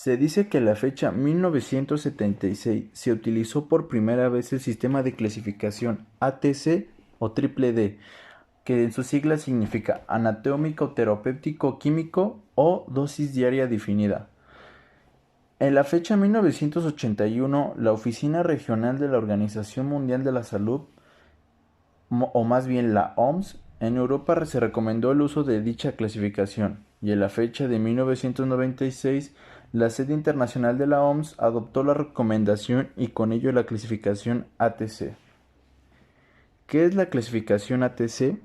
Se dice que en la fecha 1976 se utilizó por primera vez el sistema de clasificación ATC o triple D, que en sus siglas significa anatómico, terapéutico, químico o dosis diaria definida. En la fecha 1981, la Oficina Regional de la Organización Mundial de la Salud, o más bien la OMS, en Europa se recomendó el uso de dicha clasificación, y en la fecha de 1996, la sede internacional de la OMS adoptó la recomendación y con ello la clasificación ATC. ¿Qué es la clasificación ATC?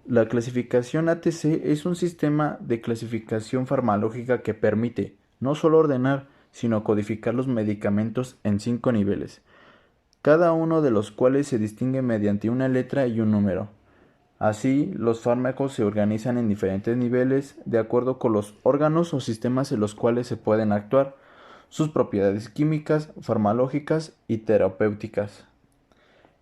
La clasificación ATC es un sistema de clasificación farmacológica que permite no solo ordenar, sino codificar los medicamentos en 5 niveles, cada uno de los cuales se distingue mediante una letra y un número. Así, los fármacos se organizan en diferentes niveles de acuerdo con los órganos o sistemas en los cuales se pueden actuar, sus propiedades químicas, farmacológicas y terapéuticas.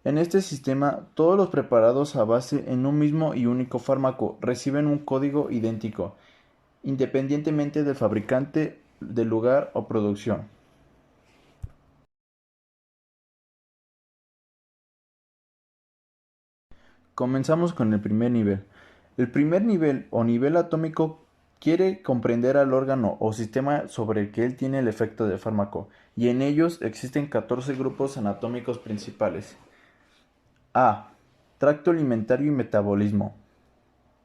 En este sistema, todos los preparados a base en un mismo y único fármaco reciben un código idéntico, independientemente del fabricante, del lugar o producción. Comenzamos con el primer nivel. El primer nivel o nivel atómico quiere comprender al órgano o sistema sobre el que él tiene el efecto del fármaco, y en ellos existen 14 grupos anatómicos principales. A. Tracto alimentario y metabolismo.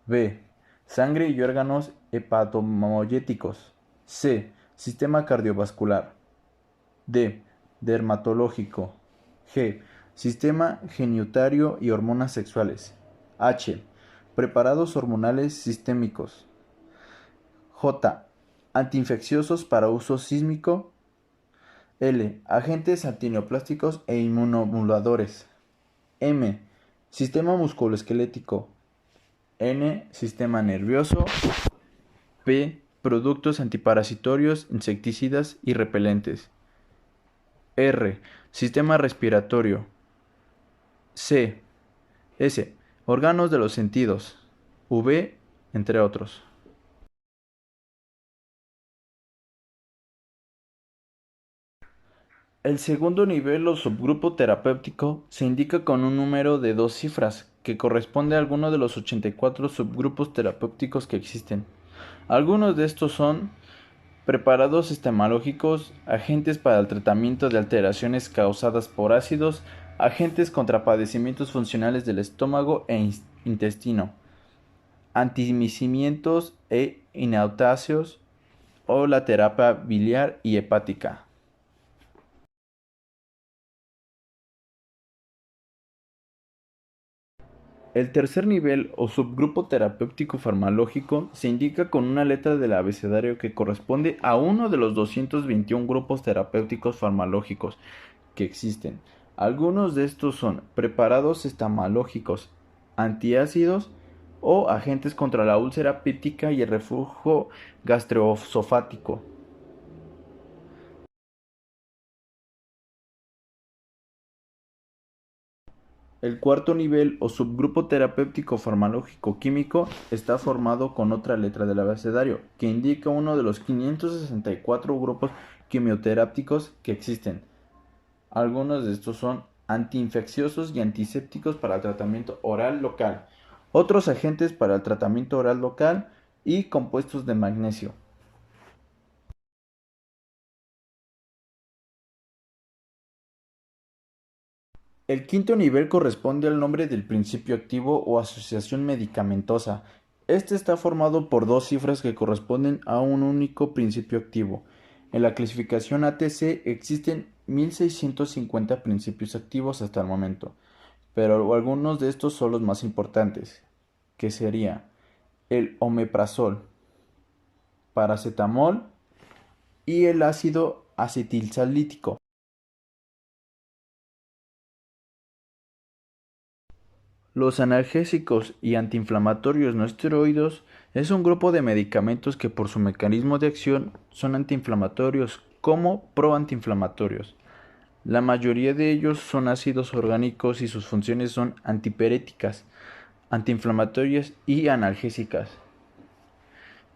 B. Sangre y órganos hepatomoyéticos. C. Sistema cardiovascular. D. Dermatológico. G. Sistema genitario y hormonas sexuales. H. Preparados hormonales sistémicos. J. Antiinfecciosos para uso sísmico. L. Agentes antineoplásticos e inmunomoduladores. M. Sistema musculoesquelético. N. Sistema nervioso. P. Productos antiparasitorios, insecticidas y repelentes. R. Sistema respiratorio. C. S. Órganos de los sentidos. V. Entre otros. El segundo nivel o subgrupo terapéutico se indica con un número de 2 cifras, que corresponde a alguno de los 84 subgrupos terapéuticos que existen. Algunos de estos son preparados estomagológicos, agentes para el tratamiento de alteraciones causadas por ácidos, agentes contra padecimientos funcionales del estómago e intestino, antihistamínicos e inhautáceos, o la terapia biliar y hepática. El tercer nivel o subgrupo terapéutico farmacológico se indica con una letra del abecedario que corresponde a uno de los 221 grupos terapéuticos farmacológicos que existen. Algunos de estos son preparados estomagológicos, antiácidos o agentes contra la úlcera péptica y el reflujo gastroesofágico. El cuarto nivel o subgrupo terapéutico farmacológico químico está formado con otra letra del abecedario, que indica uno de los 564 grupos quimioterápicos que existen. Algunos de estos son antiinfecciosos y antisépticos para el tratamiento oral local, otros agentes para el tratamiento oral local y compuestos de magnesio. El quinto nivel corresponde al nombre del principio activo o asociación medicamentosa. Este está formado por 2 cifras que corresponden a un único principio activo. En la clasificación ATC existen 1650 principios activos hasta el momento, pero algunos de estos son los más importantes, que sería el omeprazol, paracetamol y el ácido acetilsalítico. Los analgésicos y antiinflamatorios no esteroides es un grupo de medicamentos que por su mecanismo de acción son antiinflamatorios como proantiinflamatorios. La mayoría de ellos son ácidos orgánicos y sus funciones son antipiréticas, antiinflamatorias y analgésicas.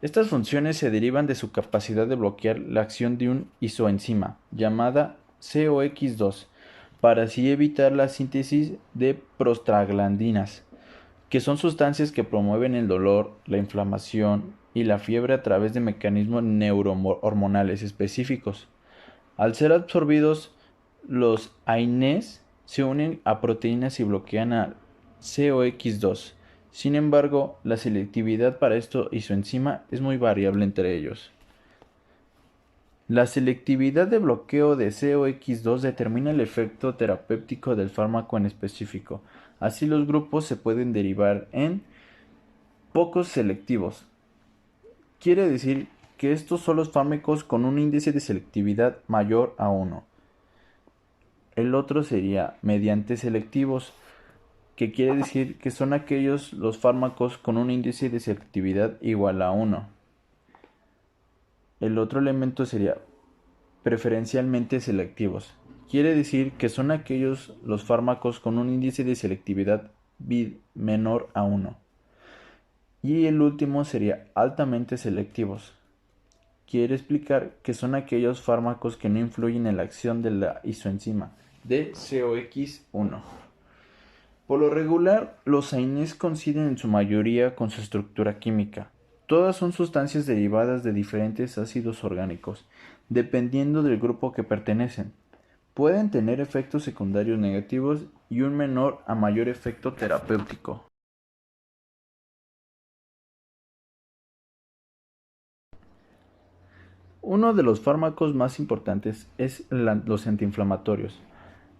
Estas funciones se derivan de su capacidad de bloquear la acción de un isoenzima, llamada COX2, para así evitar la síntesis de prostaglandinas, que son sustancias que promueven el dolor, la inflamación y la fiebre a través de mecanismos neurohormonales específicos. Al ser absorbidos, los AINES se unen a proteínas y bloquean a COX2. Sin embargo, la selectividad para esto isoenzima es muy variable entre ellos. La selectividad de bloqueo de COX2 determina el efecto terapéutico del fármaco en específico. Así los grupos se pueden derivar en pocos selectivos. Quiere decir que estos son los fármacos con un índice de selectividad mayor a 1. El otro sería mediante selectivos, que quiere decir que son aquellos los fármacos con un índice de selectividad igual a 1. El otro elemento sería preferencialmente selectivos. Quiere decir que son aquellos los fármacos con un índice de selectividad menor a 1. Y el último sería altamente selectivos. Quiere explicar que son aquellos fármacos que no influyen en la acción de la isoenzima de COX1. Por lo regular, los AINES coinciden en su mayoría con su estructura química. Todas son sustancias derivadas de diferentes ácidos orgánicos, dependiendo del grupo que pertenecen. Pueden tener efectos secundarios negativos y un menor a mayor efecto terapéutico. Uno de los fármacos más importantes es los antiinflamatorios.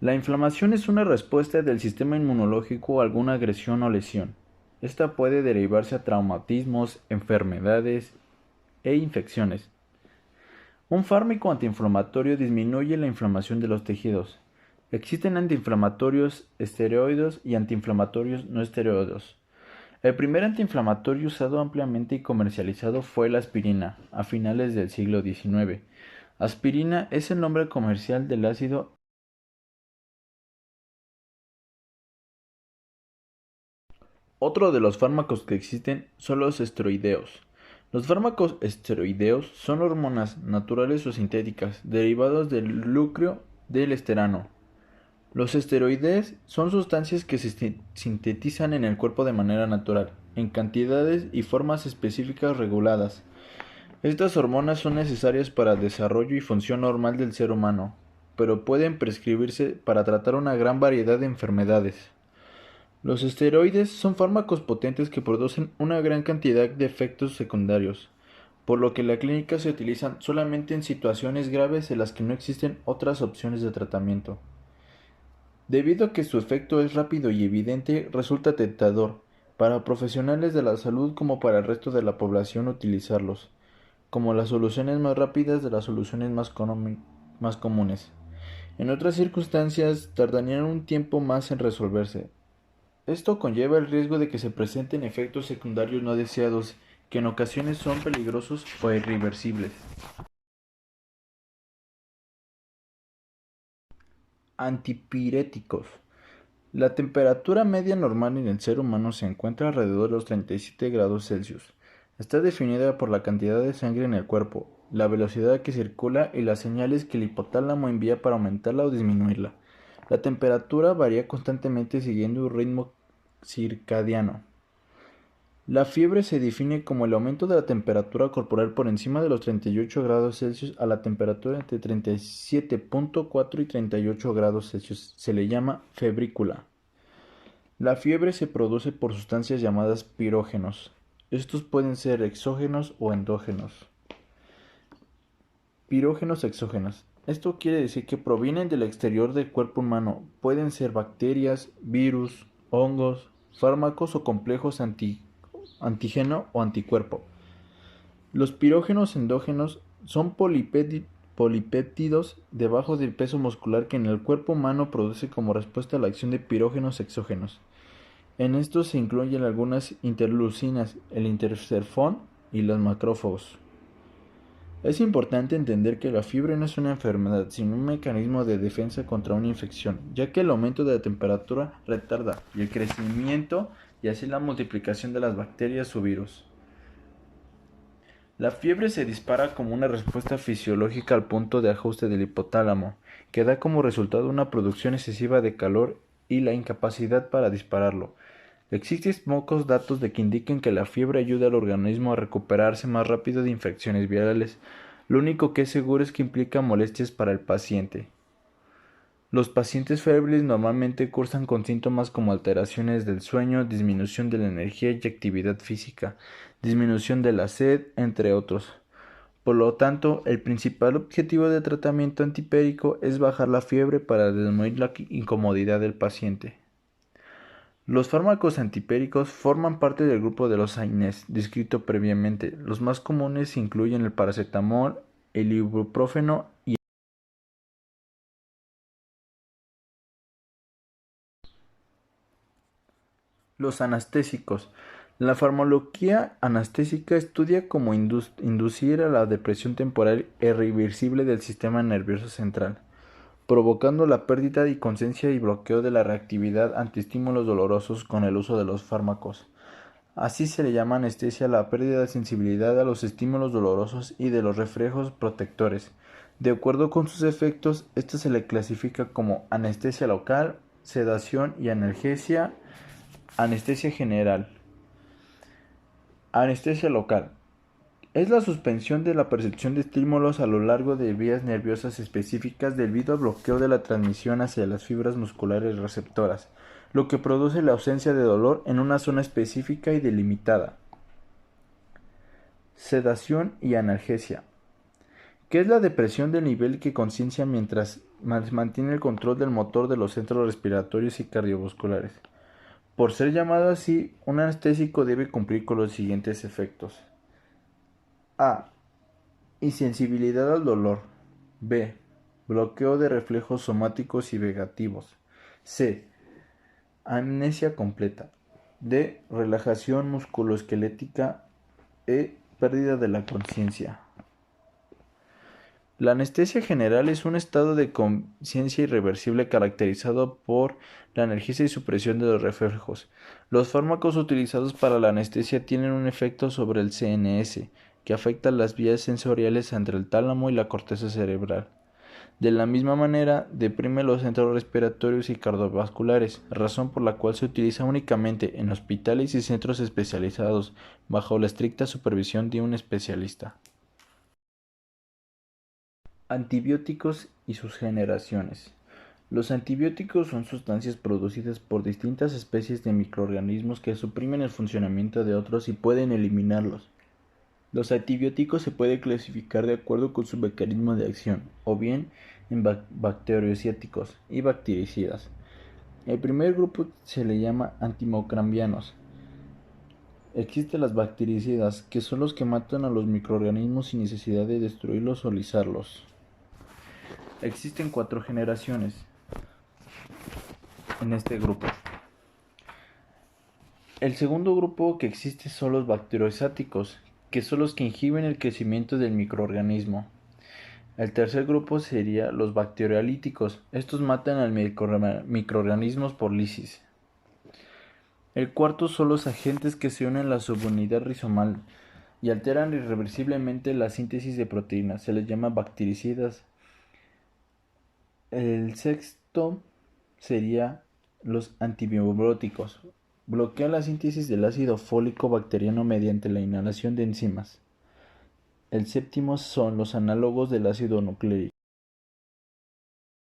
La inflamación es una respuesta del sistema inmunológico a alguna agresión o lesión. Esta puede derivarse a traumatismos, enfermedades e infecciones. Un fármaco antiinflamatorio disminuye la inflamación de los tejidos. Existen antiinflamatorios esteroides y antiinflamatorios no esteroides. El primer antiinflamatorio usado ampliamente y comercializado fue la aspirina, a finales del siglo XIX. Aspirina es el nombre comercial del ácido. Otro de los fármacos que existen son los esteroideos. Los fármacos esteroideos son hormonas naturales o sintéticas derivadas del núcleo del esterano. Los esteroides son sustancias que se sintetizan en el cuerpo de manera natural, en cantidades y formas específicas reguladas. Estas hormonas son necesarias para el desarrollo y función normal del ser humano, pero pueden prescribirse para tratar una gran variedad de enfermedades. Los esteroides son fármacos potentes que producen una gran cantidad de efectos secundarios, por lo que en la clínica se utilizan solamente en situaciones graves en las que no existen otras opciones de tratamiento. Debido a que su efecto es rápido y evidente, resulta tentador, para profesionales de la salud como para el resto de la población utilizarlos, como las soluciones más rápidas de las soluciones más comunes. En otras circunstancias, tardarían un tiempo más en resolverse. Esto conlleva el riesgo de que se presenten efectos secundarios no deseados, que en ocasiones son peligrosos o irreversibles. Antipiréticos. La temperatura media normal en el ser humano se encuentra alrededor de los 37 grados Celsius. Está definida por la cantidad de sangre en el cuerpo, la velocidad a que circula y las señales que el hipotálamo envía para aumentarla o disminuirla. La temperatura varía constantemente siguiendo un ritmo circadiano. La fiebre se define como el aumento de la temperatura corporal por encima de los 38 grados Celsius a la temperatura entre 37.4 y 38 grados Celsius. Se le llama febrícula. La fiebre se produce por sustancias llamadas pirógenos. Estos pueden ser exógenos o endógenos. Pirógenos exógenos. Esto quiere decir que provienen del exterior del cuerpo humano. Pueden ser bacterias, virus, hongos, fármacos o complejos antígeno o anticuerpo. Los pirógenos endógenos son polipéptidos de bajo peso muscular que en el cuerpo humano produce como respuesta a la acción de pirógenos exógenos. En estos se incluyen algunas interleucinas, el interferón y los macrófagos. Es importante entender que la fiebre no es una enfermedad, sino un mecanismo de defensa contra una infección, ya que el aumento de la temperatura retarda el crecimiento y así la multiplicación de las bacterias o virus. La fiebre se dispara como una respuesta fisiológica al punto de ajuste del hipotálamo, que da como resultado una producción excesiva de calor y la incapacidad para dispararlo. Existen pocos datos de que indiquen que la fiebre ayuda al organismo a recuperarse más rápido de infecciones virales. Lo único que es seguro es que implica molestias para el paciente. Los pacientes febriles normalmente cursan con síntomas como alteraciones del sueño, disminución de la energía y actividad física, disminución de la sed, entre otros. Por lo tanto, el principal objetivo del tratamiento antipérico es bajar la fiebre para disminuir la incomodidad del paciente. Los fármacos antipéricos forman parte del grupo de los AINES, descrito previamente. Los más comunes incluyen el paracetamol, el ibuprofeno y los anestésicos. La farmacología anestésica estudia cómo inducir a la depresión temporal irreversible del sistema nervioso central, provocando la pérdida de conciencia y bloqueo de la reactividad ante estímulos dolorosos con el uso de los fármacos. Así se le llama anestesia a la pérdida de sensibilidad a los estímulos dolorosos y de los reflejos protectores. De acuerdo con sus efectos, esto se le clasifica como anestesia local, sedación y analgesia. Anestesia general. Anestesia local. Es la suspensión de la percepción de estímulos a lo largo de vías nerviosas específicas debido al bloqueo de la transmisión hacia las fibras musculares receptoras, lo que produce la ausencia de dolor en una zona específica y delimitada. Sedación y analgesia. ¿Qué es la depresión del nivel de conciencia mientras mantiene el control del motor de los centros respiratorios y cardiovasculares? Por ser llamado así, un anestésico debe cumplir con los siguientes efectos. A. Insensibilidad al dolor. B. Bloqueo de reflejos somáticos y vegativos. C. Amnesia completa. D. Relajación musculoesquelética. E. Pérdida de la conciencia. La anestesia general es un estado de conciencia irreversible caracterizado por la analgesia y supresión de los reflejos. Los fármacos utilizados para la anestesia tienen un efecto sobre el CNS, que afecta las vías sensoriales entre el tálamo y la corteza cerebral. De la misma manera, deprime los centros respiratorios y cardiovasculares, razón por la cual se utiliza únicamente en hospitales y centros especializados, bajo la estricta supervisión de un especialista. Antibióticos y sus generaciones. Los antibióticos son sustancias producidas por distintas especies de microorganismos que suprimen el funcionamiento de otros y pueden eliminarlos. Los antibióticos se pueden clasificar de acuerdo con su mecanismo de acción, o bien en bactericidas y bactericidas. El primer grupo se le llama antimicrobianos. Existen las bactericidas, que son los que matan a los microorganismos sin necesidad de destruirlos o lisarlos. Existen 4 generaciones en este grupo. El segundo grupo que existe son los bacteriosáticos, que son los que inhiben el crecimiento del microorganismo. El tercer grupo sería los bacteriolíticos. Estos matan al microorganismos por lisis. El cuarto son los agentes que se unen a la subunidad rizomal y alteran irreversiblemente la síntesis de proteínas. Se les llama bactericidas. El sexto sería los antibióticos. Bloquean la síntesis del ácido fólico bacteriano mediante la inhalación de enzimas. El séptimo son los análogos del ácido nucleico.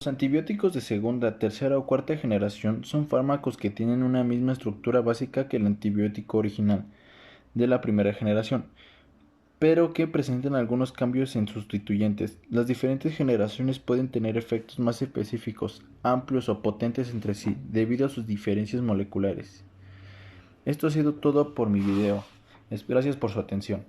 Los antibióticos de segunda, tercera o cuarta generación son fármacos que tienen una misma estructura básica que el antibiótico original de la primera generación, pero que presentan algunos cambios en sustituyentes. Las diferentes generaciones pueden tener efectos más específicos, amplios o potentes entre sí, debido a sus diferencias moleculares. Esto ha sido todo por mi video. Gracias por su atención.